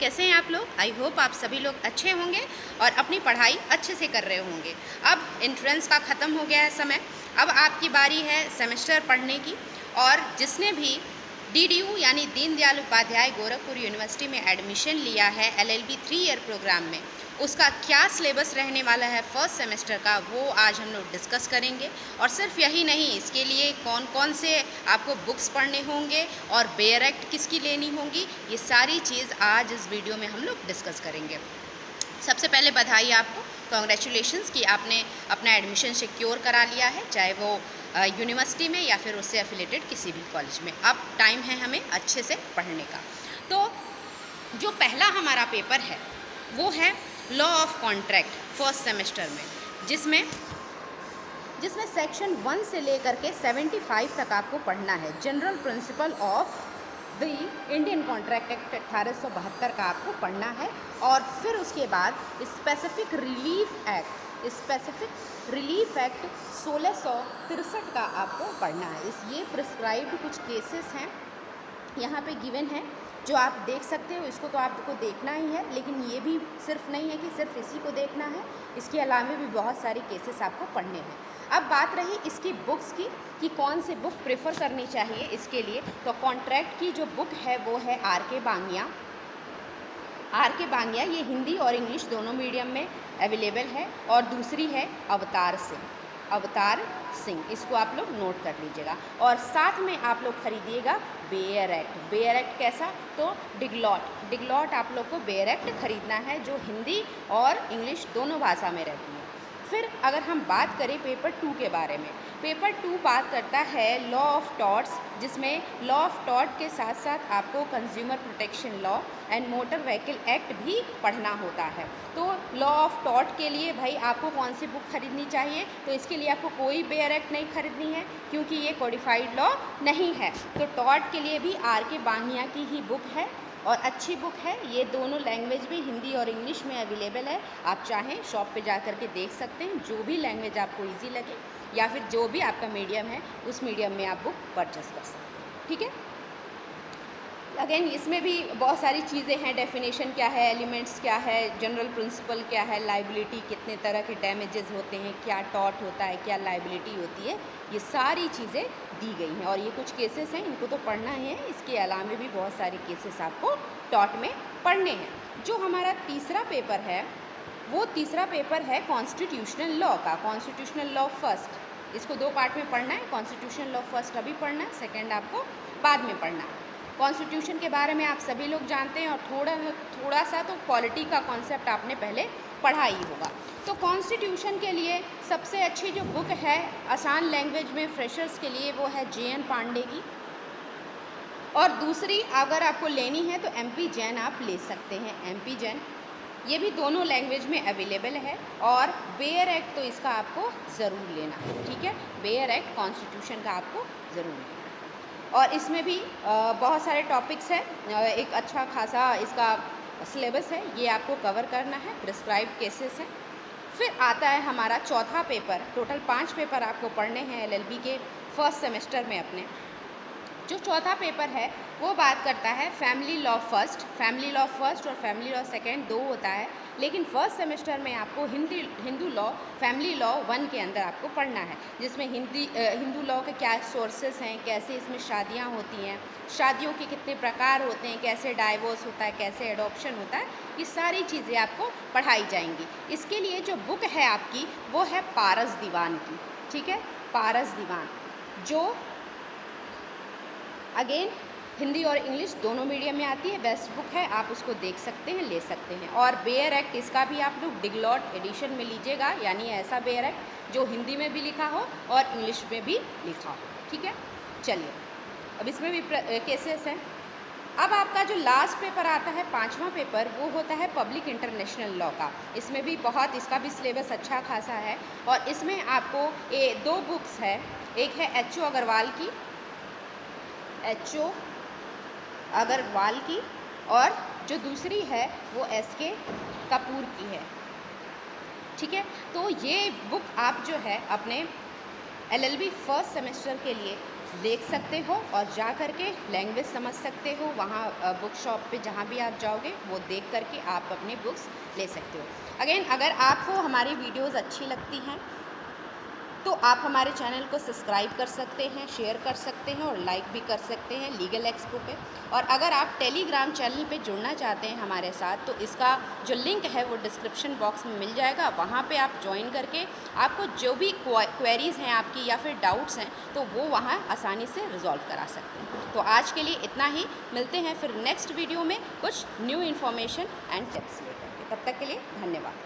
कैसे हैं आप लोग? आई होप आप सभी लोग अच्छे होंगे और अपनी पढ़ाई अच्छे से कर रहे होंगे। अब एंट्रेंस का ख़त्म हो गया है समय, अब आपकी बारी है सेमेस्टर पढ़ने की। और जिसने भी DDU यानी दीनदयाल उपाध्याय गोरखपुर यूनिवर्सिटी में एडमिशन लिया है LLB 3 ईयर प्रोग्राम में, उसका क्या सिलेबस रहने वाला है फर्स्ट सेमेस्टर का, वो आज हम लोग डिस्कस करेंगे। और सिर्फ यही नहीं, इसके लिए कौन कौन से आपको बुक्स पढ़ने होंगे और बेयर एक्ट किसकी लेनी होगी, ये सारी चीज़ आज इस वीडियो में हम लोग डिस्कस करेंगे। सबसे पहले बधाई आपको, कॉन्ग्रेचुलेशंस कि आपने अपना एडमिशन सिक्योर करा लिया है, चाहे वो यूनिवर्सिटी में या फिर उससे एफिलेटेड किसी भी कॉलेज में। अब टाइम है हमें अच्छे से पढ़ने का। तो जो पहला हमारा पेपर है वो है law of contract first semester में, जिसमें सेक्शन 1 से लेकर के 75 तक आपको पढ़ना है। General principle of the Indian contract act 1872 का आपको पढ़ना है। और फिर उसके बाद स्पेसिफिक रिलीफ एक्ट 1663 का आपको पढ़ना है। ये प्रिस्क्राइब्ड कुछ केसेस हैं यहाँ पे गिवन है जो आप देख सकते हो। इसको तो आपको देखना ही है, लेकिन ये भी सिर्फ नहीं है कि सिर्फ इसी को देखना है, इसके अलावा भी बहुत सारे केसेस आपको पढ़ने हैं। अब बात रही इसकी बुक्स की कि कौन से बुक प्रेफर करनी चाहिए इसके लिए, तो कॉन्ट्रैक्ट की जो बुक है वो है R.K. बांगिया। ये हिंदी और इंग्लिश दोनों मीडियम में अवेलेबल है। और दूसरी है अवतार सिंह, इसको आप लोग नोट कर लीजिएगा। और साथ में आप लोग खरीदिएगा बेयर एक्ट कैसा, तो डिगलॉट आप लोग को बेयर एक्ट खरीदना है, जो हिंदी और इंग्लिश दोनों भाषा में रहती है। फिर अगर हम बात करें पेपर 2 के बारे में, पेपर 2 बात करता है लॉ ऑफ टॉर्ट्स, जिसमें लॉ ऑफ टॉर्ट के साथ साथ आपको consumer protection law and motor vehicle act भी पढ़ना होता है। तो लॉ ऑफ टॉर्ट के लिए भाई आपको कौन सी बुक खरीदनी चाहिए, तो इसके लिए आपको कोई बेयर एक्ट नहीं खरीदनी है क्योंकि ये कोडिफाइड लॉ नहीं है। तो टॉर्ट के लिए भी R.K. बांगिया की ही बुक है और अच्छी बुक है। ये दोनों लैंग्वेज भी हिंदी और इंग्लिश में अवेलेबल है। आप चाहें शॉप पे जा कर के देख सकते हैं, जो भी लैंग्वेज आपको इजी लगे या फिर जो भी आपका मीडियम है उस मीडियम में आप बुक परचेस कर सकते हैं। ठीक है, अगेन इसमें भी बहुत सारी चीज़ें हैं, डेफिनेशन क्या है, एलिमेंट्स क्या है, जनरल प्रिंसिपल क्या है, लाइबिलिटी कितने तरह के डैमेजेस होते हैं, क्या टॉर्ट होता है, क्या लाइबिलिटी होती है, ये सारी चीज़ें दी गई हैं। और ये कुछ केसेस हैं, इनको तो पढ़ना ही है, इसके अलावा भी बहुत सारे केसेस आपको टॉर्ट में पढ़ने हैं। जो हमारा तीसरा पेपर है वो तीसरा पेपर है कॉन्स्टिट्यूशनल लॉ का, कॉन्स्टिट्यूशनल लॉ फर्स्ट। इसको 2 पार्ट में पढ़ना है, कॉन्स्टिट्यूशनल लॉ फर्स्ट अभी पढ़ना है, सेकेंड आपको बाद में पढ़ना है। कॉन्स्टिट्यूशन के बारे में आप सभी लोग जानते हैं और थोड़ा सा तो पॉलिटी का कॉन्सेप्ट आपने पहले पढ़ा ही होगा। तो कॉन्स्टिट्यूशन के लिए सबसे अच्छी जो बुक है आसान लैंग्वेज में फ्रेशर्स के लिए वो है J.N. पांडे की। और दूसरी अगर आपको लेनी है तो MP जैन आप ले सकते हैं, MP जैन, ये भी दोनों लैंग्वेज में अवेलेबल है। और बेयर एक्ट तो इसका आपको ज़रूर लेना है। ठीक है, बेयर एक्ट कॉन्स्टिट्यूशन का आपको ज़रूर लेना है। और इसमें भी बहुत सारे टॉपिक्स हैं, एक अच्छा खासा इसका सिलेबस है, ये आपको कवर करना है, प्रिस्क्राइब्ड केसेस हैं। फिर आता है हमारा चौथा पेपर, टोटल 5 पेपर आपको पढ़ने हैं LLB के फर्स्ट सेमेस्टर में अपने। जो चौथा पेपर है वो बात करता है फैमिली लॉ फर्स्ट और फैमिली लॉ सेकेंड, 2 होता है, लेकिन फर्स्ट सेमेस्टर में आपको हिंदू लॉ फैमिली लॉ 1 के अंदर आपको पढ़ना है, जिसमें हिंदू लॉ के क्या सोर्सेस हैं, कैसे इसमें शादियां होती हैं, शादियों के कितने प्रकार होते हैं, कैसे डाइवोर्स होता है, कैसे एडॉप्शन होता है, ये सारी चीज़ें आपको पढ़ाई जाएंगी। इसके लिए जो बुक है आपकी वो है पारस दीवान की। ठीक है, पारस दीवान जो अगेन हिंदी और इंग्लिश दोनों मीडियम में आती है, बेस्ट बुक है, आप उसको देख सकते हैं, ले सकते हैं। और बेयर एक्ट इसका भी आप लोग डिगलॉट एडिशन में लीजिएगा, यानी ऐसा बेयर एक्ट जो हिंदी में भी लिखा हो और इंग्लिश में भी लिखा हो। ठीक है, चलिए अब इसमें भी केसेस हैं। अब आपका जो लास्ट पेपर आता है 5वां पेपर, वो होता है पब्लिक इंटरनेशनल लॉ का। इसमें भी इसका भी सिलेबस अच्छा खासा है। और इसमें आपको 2 बुक्स है, एक है H.O. अग्रवाल की और जो दूसरी है वो S.K. कपूर की है। ठीक है, तो ये बुक आप जो है अपने LLB फर्स्ट सेमेस्टर के लिए देख सकते हो और जा कर के लैंग्वेज समझ सकते हो। वहाँ बुक शॉप पे जहाँ भी आप जाओगे वो देख कर के आप अपनी बुक्स ले सकते हो। अगेन, अगर आपको हमारी वीडियोज़ अच्छी लगती हैं तो आप हमारे चैनल को सब्सक्राइब कर सकते हैं, शेयर कर सकते हैं और लाइक भी कर सकते हैं लीगल एक्सपो पे। और अगर आप टेलीग्राम चैनल पे जुड़ना चाहते हैं हमारे साथ, तो इसका जो लिंक है वो डिस्क्रिप्शन बॉक्स में मिल जाएगा। वहाँ पे आप ज्वाइन करके आपको जो भी क्वेरीज़ हैं आपकी या फिर डाउट्स हैं तो वो वहाँ आसानी से रिजॉल्व करा सकते हैं। तो आज के लिए इतना ही, मिलते हैं फिर नेक्स्ट वीडियो में कुछ न्यू इन्फॉर्मेशन एंड टिप्स लेकर के। तब तक के लिए धन्यवाद।